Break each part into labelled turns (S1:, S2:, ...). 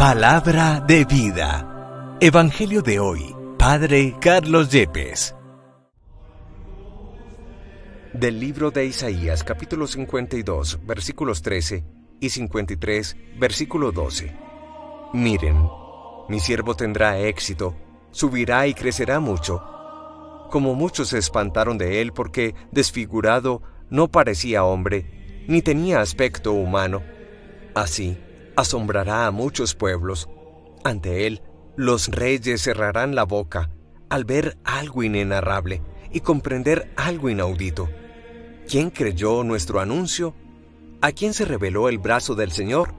S1: Palabra de vida. Evangelio de hoy. Padre Carlos Yepes. Del libro de Isaías, capítulo 52, versículos 13 y 53, versículo 12. Miren, mi siervo tendrá éxito, subirá y crecerá mucho. Como muchos se espantaron de él porque, desfigurado, no parecía hombre, ni tenía aspecto humano. Así, asombrará a muchos pueblos. Ante él, los reyes cerrarán la boca al ver algo inenarrable y comprender algo inaudito. ¿Quién creyó nuestro anuncio? ¿A quién se reveló el brazo del Señor?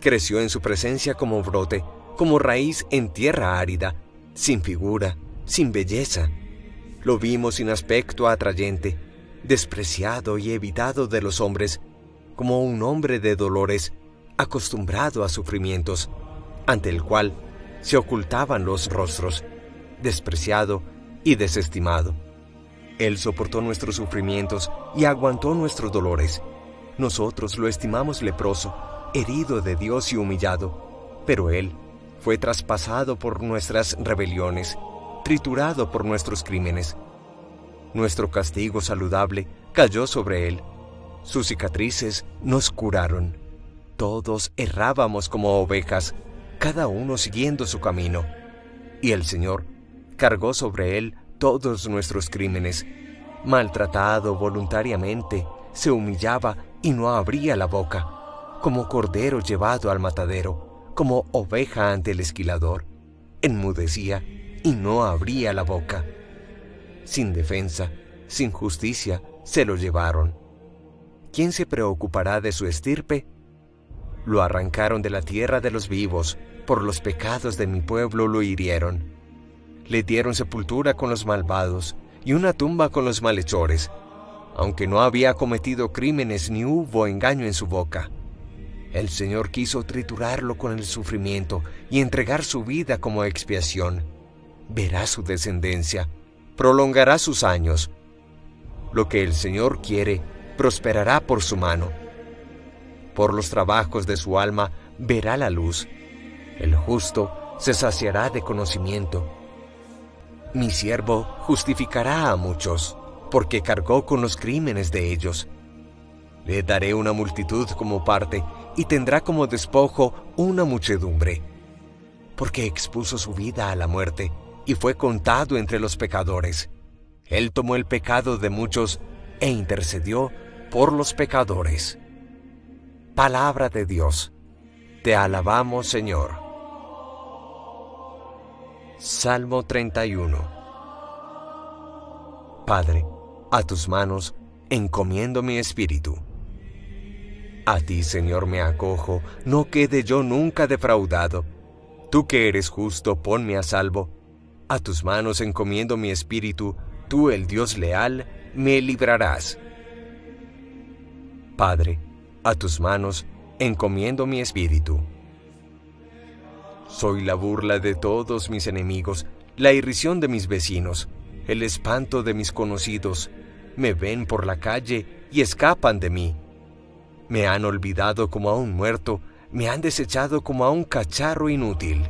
S1: Creció en su presencia como brote, como raíz en tierra árida, sin figura, sin belleza. Lo vimos sin aspecto atrayente, despreciado y evitado de los hombres, como un hombre de dolores, acostumbrado a sufrimientos, ante el cual se ocultaban los rostros, despreciado y desestimado. Él soportó nuestros sufrimientos y aguantó nuestros dolores. Nosotros lo estimamos leproso, herido de Dios y humillado, pero Él fue traspasado por nuestras rebeliones, triturado por nuestros crímenes. Nuestro castigo saludable cayó sobre Él. Sus cicatrices nos curaron. Todos errábamos como ovejas, cada uno siguiendo su camino. Y el Señor cargó sobre Él todos nuestros crímenes. Maltratado voluntariamente, se humillaba y no abría la boca, como cordero llevado al matadero, como oveja ante el esquilador. Enmudecía y no abría la boca. Sin defensa, sin justicia, se lo llevaron. ¿Quién se preocupará de su estirpe? Lo arrancaron de la tierra de los vivos, por los pecados de mi pueblo lo hirieron. Le dieron sepultura con los malvados y una tumba con los malhechores, aunque no había cometido crímenes ni hubo engaño en su boca. El Señor quiso triturarlo con el sufrimiento y entregar su vida como expiación. Verá su descendencia, prolongará sus años. Lo que el Señor quiere, prosperará por su mano. Por los trabajos de su alma verá la luz. El justo se saciará de conocimiento. Mi siervo justificará a muchos, porque cargó con los crímenes de ellos. Le daré una multitud como parte, y tendrá como despojo una muchedumbre. Porque expuso su vida a la muerte, y fue contado entre los pecadores. Él tomó el pecado de muchos, e intercedió por los pecadores. Palabra de Dios. Te alabamos, Señor. Salmo 31. Padre, a tus manos encomiendo mi espíritu. A ti, Señor, me acojo, no quede yo nunca defraudado. Tú que eres justo, ponme a salvo. A tus manos encomiendo mi espíritu, tú, el Dios leal, me librarás. Padre, a tus manos encomiendo mi espíritu. Soy la burla de todos mis enemigos, la irrisión de mis vecinos, el espanto de mis conocidos. Me ven por la calle y escapan de mí. Me han olvidado como a un muerto, me han desechado como a un cacharro inútil.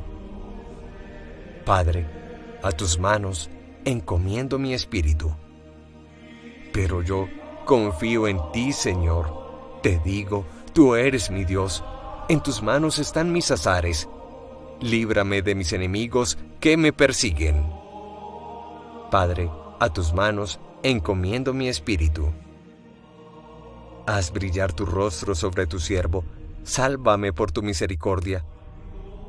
S1: Padre, a tus manos encomiendo mi espíritu. Pero yo confío en ti, Señor. Te digo, tú eres mi Dios, en tus manos están mis azares. Líbrame de mis enemigos que me persiguen. Padre, a tus manos encomiendo mi espíritu. Haz brillar tu rostro sobre tu siervo, sálvame por tu misericordia.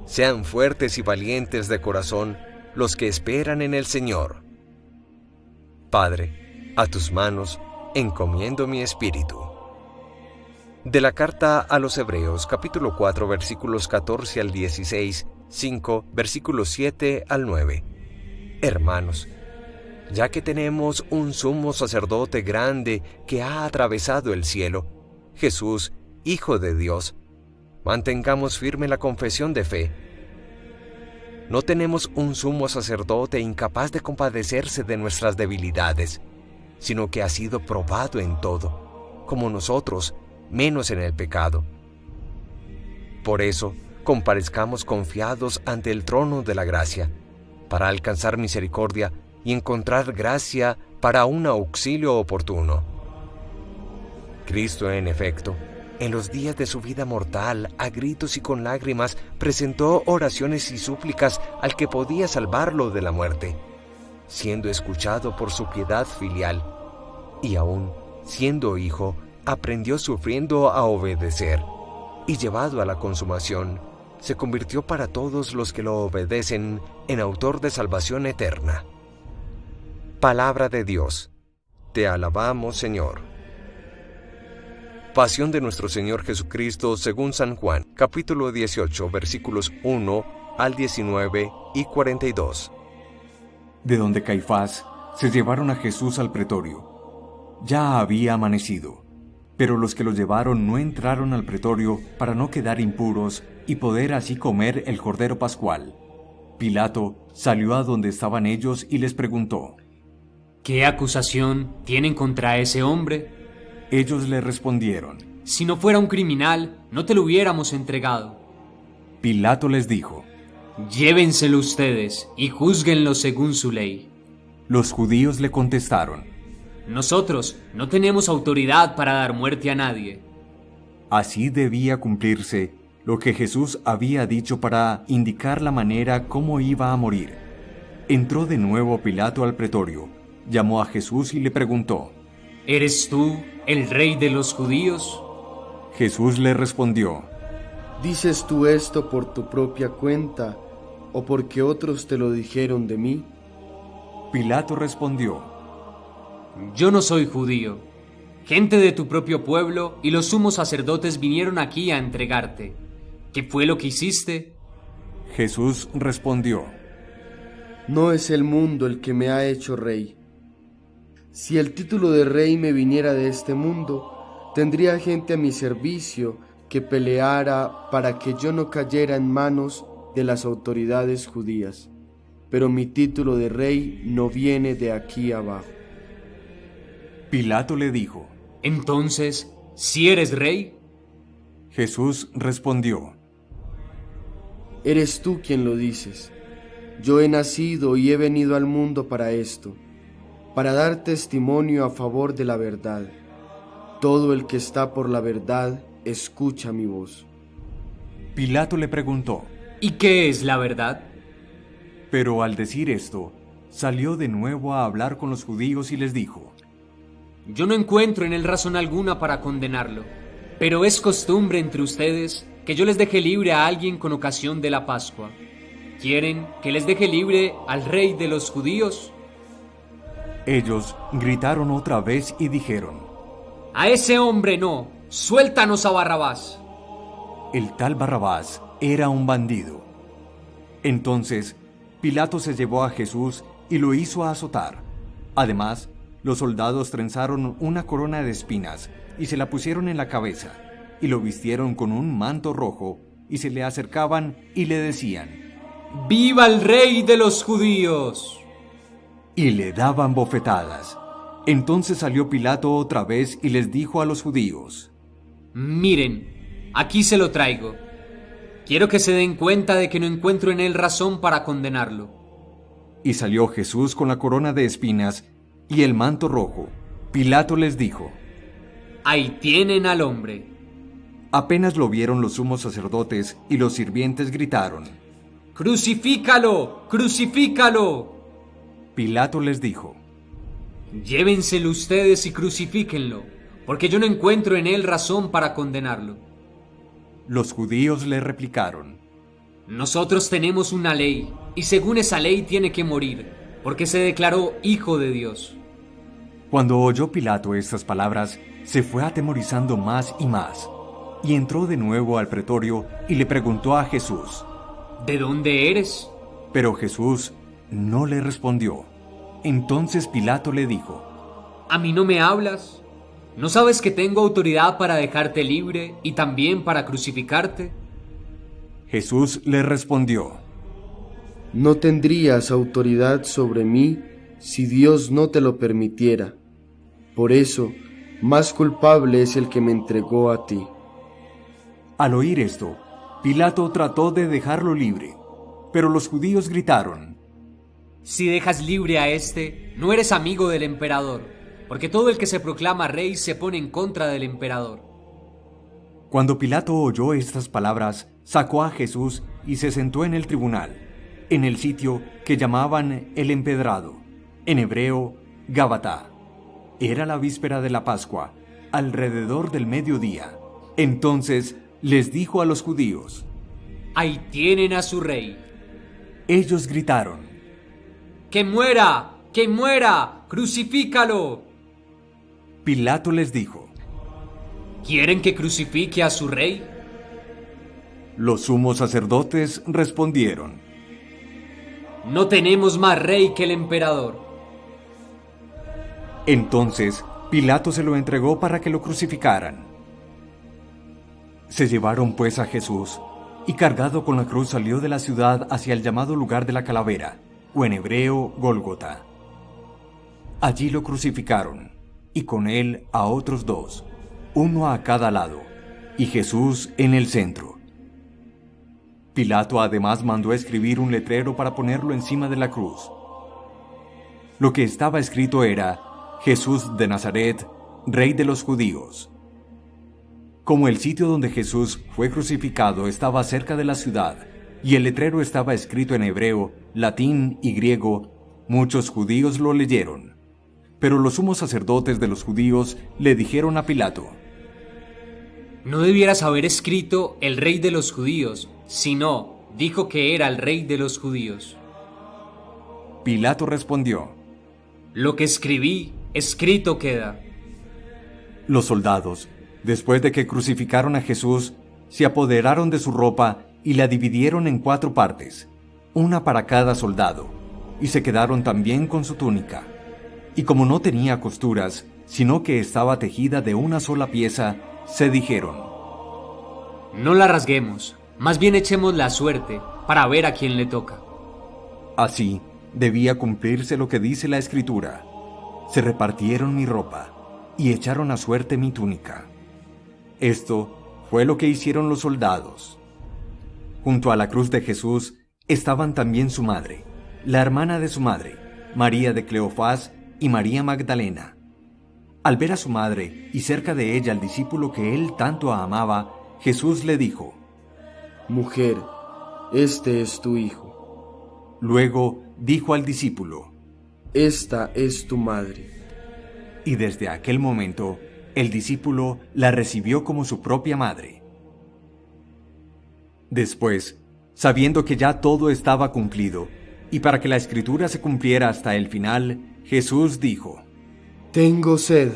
S1: Sean fuertes y valientes de corazón los que esperan en el Señor. Padre, a tus manos encomiendo mi espíritu. De la carta a los Hebreos, capítulo 4, versículos 14 al 16, 5, versículos 7 al 9. Hermanos, ya que tenemos un sumo sacerdote grande que ha atravesado el cielo, Jesús, Hijo de Dios, mantengamos firme la confesión de fe. No tenemos un sumo sacerdote incapaz de compadecerse de nuestras debilidades, sino que ha sido probado en todo, como nosotros, menos en el pecado. Por eso, comparezcamos confiados ante el trono de la gracia, para alcanzar misericordia y encontrar gracia para un auxilio oportuno. Cristo, en efecto, en los días de su vida mortal, a gritos y con lágrimas, presentó oraciones y súplicas al que podía salvarlo de la muerte, siendo escuchado por su piedad filial, y aún, siendo hijo, aprendió sufriendo a obedecer, y llevado a la consumación, se convirtió para todos los que lo obedecen en autor de salvación eterna. Palabra de Dios. Te alabamos, Señor. Pasión de nuestro Señor Jesucristo según San Juan, capítulo 18, versículos 1 al 19 y 42.
S2: De donde Caifás se llevaron a Jesús al pretorio. Ya había amanecido, pero los que lo llevaron no entraron al pretorio para no quedar impuros y poder así comer el cordero pascual. Pilato salió a donde estaban ellos y les preguntó:
S3: ¿Qué acusación tienen contra ese hombre?
S2: Ellos le respondieron:
S3: Si no fuera un criminal, no te lo hubiéramos entregado.
S2: Pilato les dijo:
S3: Llévenselo ustedes y júzguenlo según su ley.
S2: Los judíos le contestaron:
S3: Nosotros no tenemos autoridad para dar muerte a nadie.
S2: Así debía cumplirse lo que Jesús había dicho para indicar la manera cómo iba a morir. Entró de nuevo Pilato al pretorio, llamó a Jesús y le preguntó:
S3: ¿Eres tú el rey de los judíos?
S2: Jesús le respondió:
S4: ¿Dices tú esto por tu propia cuenta o porque otros te lo dijeron de mí?
S2: Pilato respondió:
S3: Yo no soy judío. Gente de tu propio pueblo y los sumos sacerdotes vinieron aquí a entregarte. ¿Qué fue lo que hiciste?
S2: Jesús respondió:
S4: No es el mundo el que me ha hecho rey. Si el título de rey me viniera de este mundo, tendría gente a mi servicio que peleara para que yo no cayera en manos de las autoridades judías. Pero mi título de rey no viene de aquí abajo.
S2: Pilato le dijo:
S3: Entonces, ¿si eres rey?
S2: Jesús respondió:
S4: Eres tú quien lo dices. Yo he nacido y he venido al mundo para esto, para dar testimonio a favor de la verdad. Todo el que está por la verdad escucha mi voz.
S2: Pilato le preguntó:
S3: ¿Y qué es la verdad?
S2: Pero al decir esto, salió de nuevo a hablar con los judíos y les dijo:
S3: Yo no encuentro en él razón alguna para condenarlo, pero es costumbre entre ustedes que yo les deje libre a alguien con ocasión de la Pascua. ¿Quieren que les deje libre al rey de los judíos?
S2: Ellos gritaron otra vez y dijeron:
S3: A ese hombre no, suéltanos a Barrabás.
S2: El tal Barrabás era un bandido. Entonces Pilato se llevó a Jesús y lo hizo azotar. Además, los soldados trenzaron una corona de espinas y se la pusieron en la cabeza, y lo vistieron con un manto rojo, y se le acercaban y le decían:
S3: ¡Viva el rey de los judíos!
S2: Y le daban bofetadas. Entonces salió Pilato otra vez y les dijo a los judíos:
S3: Miren, aquí se lo traigo. Quiero que se den cuenta de que no encuentro en él razón para condenarlo.
S2: Y salió Jesús con la corona de espinas y el manto rojo. Pilato les dijo:
S3: Ahí tienen al hombre.
S2: Apenas lo vieron los sumos sacerdotes y los sirvientes gritaron:
S3: ¡Crucifícalo! ¡Crucifícalo!
S2: Pilato les dijo:
S3: Llévenselo ustedes y crucifíquenlo, porque yo no encuentro en él razón para condenarlo.
S2: Los judíos le replicaron:
S3: Nosotros tenemos una ley, y según esa ley tiene que morir, porque se declaró hijo de Dios.
S2: Cuando oyó Pilato estas palabras, se fue atemorizando más y más, y entró de nuevo al pretorio y le preguntó a Jesús:
S3: ¿De dónde eres?
S2: Pero Jesús no le respondió. Entonces Pilato le dijo:
S3: ¿A mí no me hablas? ¿No sabes que tengo autoridad para dejarte libre y también para crucificarte?
S2: Jesús le respondió:
S4: No tendrías autoridad sobre mí si Dios no te lo permitiera. Por eso, más culpable es el que me entregó a ti.
S2: Al oír esto, Pilato trató de dejarlo libre, pero los judíos gritaron:
S3: Si dejas libre a este, no eres amigo del emperador, porque todo el que se proclama rey se pone en contra del emperador.
S2: Cuando Pilato oyó estas palabras, sacó a Jesús y se sentó en el tribunal, en el sitio que llamaban el Empedrado, en hebreo, Gábata. Era la víspera de la Pascua, alrededor del mediodía. Entonces les dijo a los judíos:
S3: Ahí tienen a su rey.
S2: Ellos gritaron:
S3: ¡Que muera! ¡Que muera! ¡Crucifícalo!
S2: Pilato les dijo:
S3: ¿Quieren que crucifique a su rey?
S2: Los sumos sacerdotes respondieron:
S3: No tenemos más rey que el emperador.
S2: Entonces Pilato se lo entregó para que lo crucificaran. Se llevaron pues a Jesús, y cargado con la cruz salió de la ciudad hacia el llamado lugar de la calavera, o en hebreo, Gólgota. Allí lo crucificaron, y con él a otros dos, uno a cada lado, y Jesús en el centro. Pilato además mandó escribir un letrero para ponerlo encima de la cruz. Lo que estaba escrito era: Jesús de Nazaret, Rey de los Judíos. Como el sitio donde Jesús fue crucificado estaba cerca de la ciudad, y el letrero estaba escrito en hebreo, latín y griego, muchos judíos lo leyeron. Pero los sumos sacerdotes de los judíos le dijeron a Pilato:
S3: No debieras haber escrito el rey de los judíos, sino dijo que era el rey de los judíos.
S2: Pilato respondió:
S3: Lo que escribí, escrito queda.
S2: Los soldados, después de que crucificaron a Jesús, se apoderaron de su ropa y la dividieron en 4 partes, una para cada soldado, y se quedaron también con su túnica. Y como no tenía costuras, sino que estaba tejida de una sola pieza, se dijeron:
S3: No la rasguemos, más bien echemos la suerte para ver a quién le toca.
S2: Así debía cumplirse lo que dice la Escritura: se repartieron mi ropa y echaron a suerte mi túnica. Esto fue lo que hicieron los soldados. Junto a la cruz de Jesús estaban también su madre, la hermana de su madre, María de Cleofás y María Magdalena. Al ver a su madre y cerca de ella al discípulo que él tanto amaba, Jesús le dijo:
S4: Mujer, este es tu hijo.
S2: Luego dijo al discípulo:
S4: Esta es tu madre.
S2: Y desde aquel momento, el discípulo la recibió como su propia madre. Después, sabiendo que ya todo estaba cumplido, y para que la Escritura se cumpliera hasta el final, Jesús dijo:
S4: Tengo sed.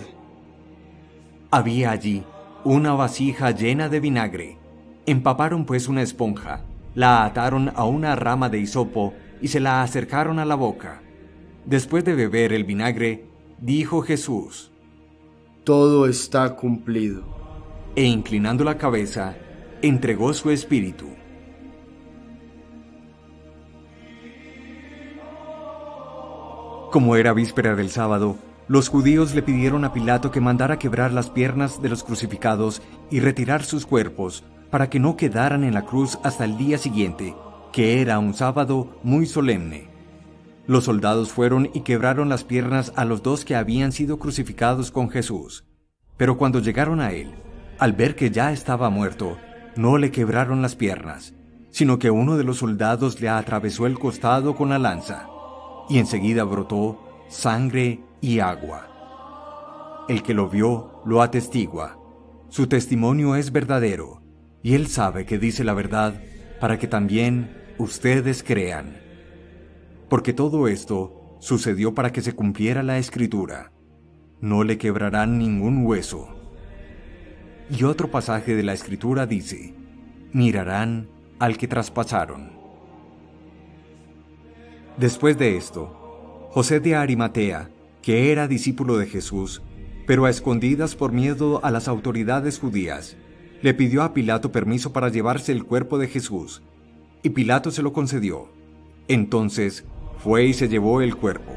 S2: Había allí una vasija llena de vinagre. Empaparon pues una esponja, la ataron a una rama de hisopo y se la acercaron a la boca. Después de beber el vinagre, dijo Jesús:
S4: Todo está cumplido.
S2: E inclinando la cabeza, entregó su espíritu. Como era víspera del sábado, los judíos le pidieron a Pilato que mandara quebrar las piernas de los crucificados y retirar sus cuerpos, para que no quedaran en la cruz hasta el día siguiente, que era un sábado muy solemne. Los soldados fueron y quebraron las piernas a los 2 que habían sido crucificados con Jesús. Pero cuando llegaron a él, al ver que ya estaba muerto, no le quebraron las piernas, sino que uno de los soldados le atravesó el costado con la lanza, y enseguida brotó sangre y agua. El que lo vio lo atestigua. Su testimonio es verdadero, y él sabe que dice la verdad, para que también ustedes crean. Porque todo esto sucedió para que se cumpliera la Escritura: no le quebrarán ningún hueso. Y otro pasaje de la Escritura dice: mirarán al que traspasaron. Después de esto, José de Arimatea, que era discípulo de Jesús, pero a escondidas por miedo a las autoridades judías, le pidió a Pilato permiso para llevarse el cuerpo de Jesús, y Pilato se lo concedió. Entonces fue y se llevó el cuerpo.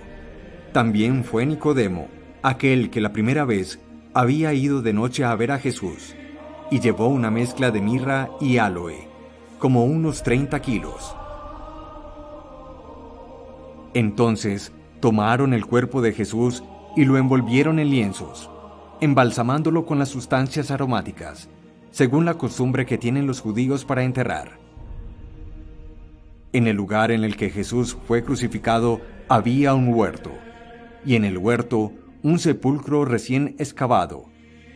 S2: También fue Nicodemo, aquel que la primera vez había ido de noche a ver a Jesús, y llevó una mezcla de mirra y áloe. como unos 30 kilos. Entonces tomaron el cuerpo de Jesús y lo envolvieron en lienzos, embalsamándolo con las sustancias aromáticas, según la costumbre que tienen los judíos para enterrar. En el lugar en el que Jesús fue crucificado había un huerto, y en el huerto un sepulcro recién excavado,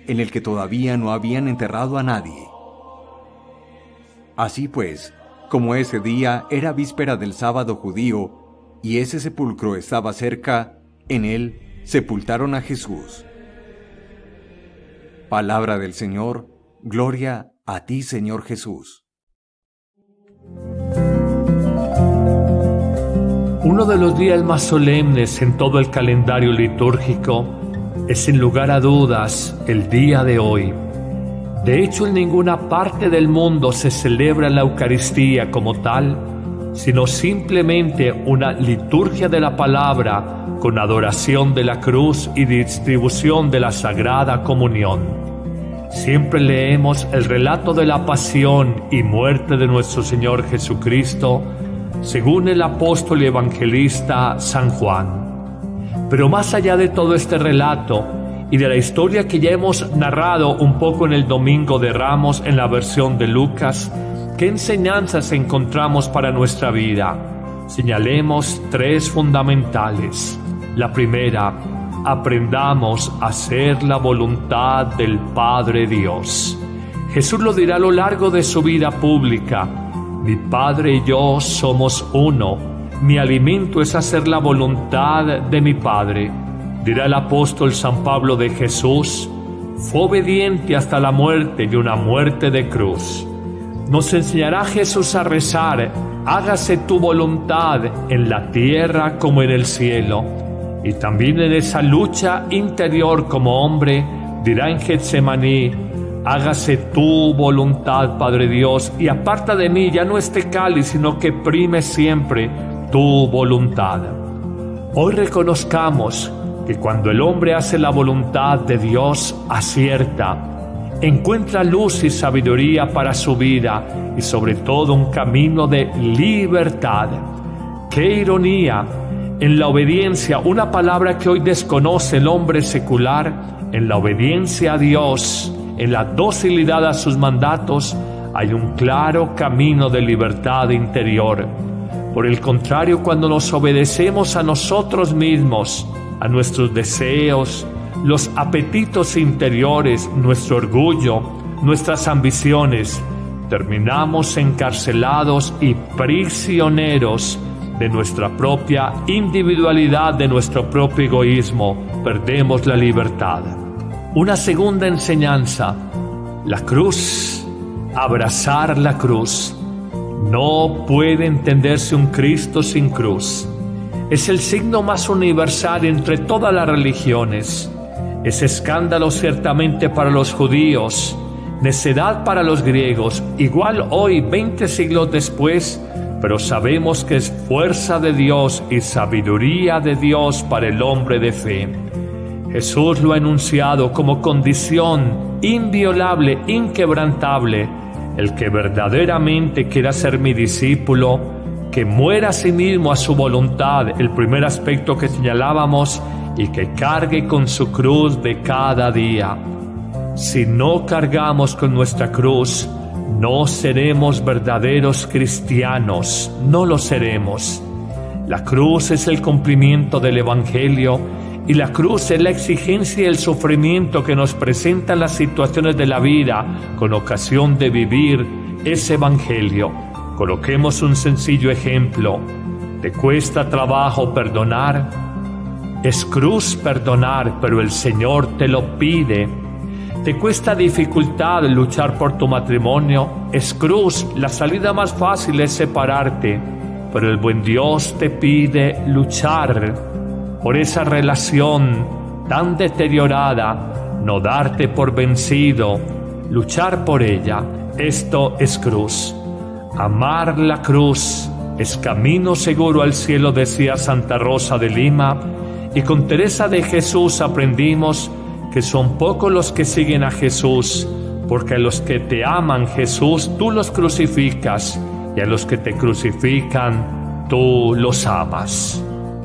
S2: en el que todavía no habían enterrado a nadie. Así pues, como ese día era víspera del sábado judío, y ese sepulcro estaba cerca, en él sepultaron a Jesús. Palabra del Señor, gloria a ti, Señor Jesús.
S5: Uno de los días más solemnes en todo el calendario litúrgico es sin lugar a dudas el día de hoy. De hecho, en ninguna parte del mundo se celebra la Eucaristía como tal, sino simplemente una liturgia de la palabra con adoración de la cruz y distribución de la Sagrada Comunión. Siempre leemos el relato de la pasión y muerte de nuestro Señor Jesucristo, según el apóstol y evangelista San Juan. Pero más allá de todo este relato y de la historia que ya hemos narrado un poco en el Domingo de Ramos en la versión de Lucas, ¿qué enseñanzas encontramos para nuestra vida? Señalemos 3 fundamentales. La primera, aprendamos a hacer la voluntad del Padre Dios. Jesús lo dirá a lo largo de su vida pública: mi Padre y yo somos uno, mi alimento es hacer la voluntad de mi Padre. Dirá el apóstol San Pablo de Jesús: fue obediente hasta la muerte y una muerte de cruz. Nos enseñará Jesús a rezar: hágase tu voluntad en la tierra como en el cielo. Y también en esa lucha interior como hombre, dirá en Getsemaní: hágase tu voluntad, Padre Dios, y aparta de mí ya no este cáliz, sino que prime siempre tu voluntad. Hoy reconozcamos que cuando el hombre hace la voluntad de Dios, acierta, encuentra luz y sabiduría para su vida y sobre todo un camino de libertad. ¡Qué ironía! En la obediencia, una palabra que hoy desconoce el hombre secular, en la obediencia a Dios, en la docilidad a sus mandatos, hay un claro camino de libertad interior. Por el contrario, cuando nos obedecemos a nosotros mismos, a nuestros deseos, los apetitos interiores, nuestro orgullo, nuestras ambiciones, terminamos encarcelados y prisioneros de nuestra propia individualidad, de nuestro propio egoísmo. Perdemos la libertad. Una segunda enseñanza: la cruz, abrazar la cruz. No puede entenderse un Cristo sin cruz. Es el signo más universal entre todas las religiones. Es escándalo ciertamente para los judíos, necedad para los griegos, igual hoy, 20 siglos después, pero sabemos que es fuerza de Dios y sabiduría de Dios para el hombre de fe. Jesús lo ha enunciado como condición inviolable, inquebrantable: el que verdaderamente quiera ser mi discípulo, que muera a sí mismo a su voluntad, el primer aspecto que señalábamos, y que cargue con su cruz de cada día. Si no cargamos con nuestra cruz, no seremos verdaderos cristianos, no lo seremos. La cruz es el cumplimiento del Evangelio y la cruz es la exigencia y el sufrimiento que nos presentan las situaciones de la vida con ocasión de vivir ese Evangelio. Coloquemos un sencillo ejemplo. ¿Te cuesta trabajo perdonar? Es cruz perdonar, pero el Señor te lo pide. ¿Te cuesta dificultad luchar por tu matrimonio? Es cruz, la salida más fácil es separarte, pero el buen Dios te pide luchar por esa relación tan deteriorada, no darte por vencido, luchar por ella. Esto es cruz. Amar la cruz es camino seguro al cielo, decía Santa Rosa de Lima, y con Teresa de Jesús aprendimos que son pocos los que siguen a Jesús, porque a los que te aman, Jesús, tú los crucificas, y a los que te crucifican, tú los amas.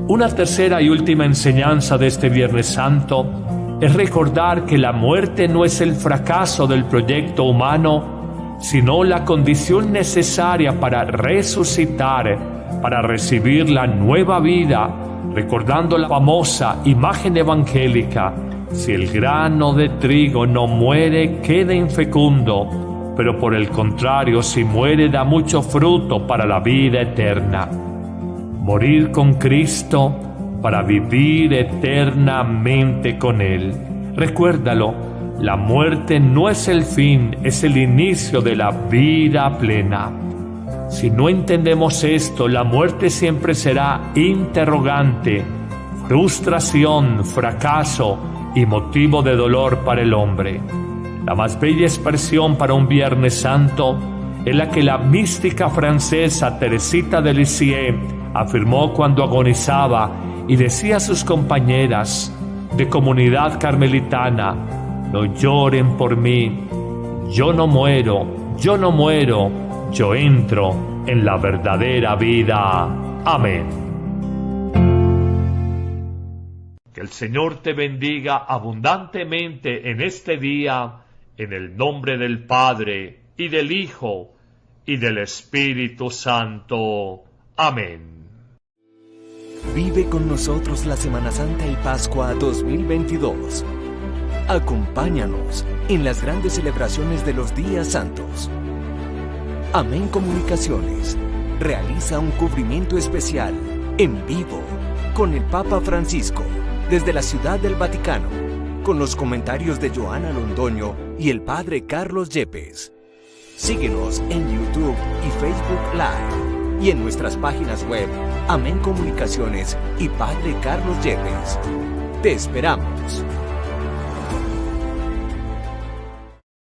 S5: Una tercera y última enseñanza de este Viernes Santo es recordar que la muerte no es el fracaso del proyecto humano, sino la condición necesaria para resucitar, para recibir la nueva vida, recordando la famosa imagen evangélica: si el grano de trigo no muere, queda infecundo, pero por el contrario, si muere, da mucho fruto para la vida eterna. Morir con Cristo para vivir eternamente con Él. Recuérdalo, la muerte no es el fin, es el inicio de la vida plena. Si no entendemos esto, la muerte siempre será interrogante, frustración, fracaso y motivo de dolor para el hombre. La más bella expresión para un Viernes Santo es la que la mística francesa Teresita de Lisieux afirmó cuando agonizaba y decía a sus compañeras de comunidad carmelitana: no lloren por mí, yo no muero, yo entro en la verdadera vida. Amén. Que el Señor te bendiga abundantemente en este día, en el nombre del Padre, y del Hijo, y del Espíritu Santo. Amén.
S1: Vive con nosotros la Semana Santa y Pascua 2022. Acompáñanos en las grandes celebraciones de los días santos. Amén Comunicaciones realiza un cubrimiento especial en vivo con el Papa Francisco desde la Ciudad del Vaticano, con los comentarios de Joana Londoño y el Padre Carlos Yepes. Síguenos en YouTube y Facebook Live y en nuestras páginas web Amén Comunicaciones y Padre Carlos Yepes. Te esperamos.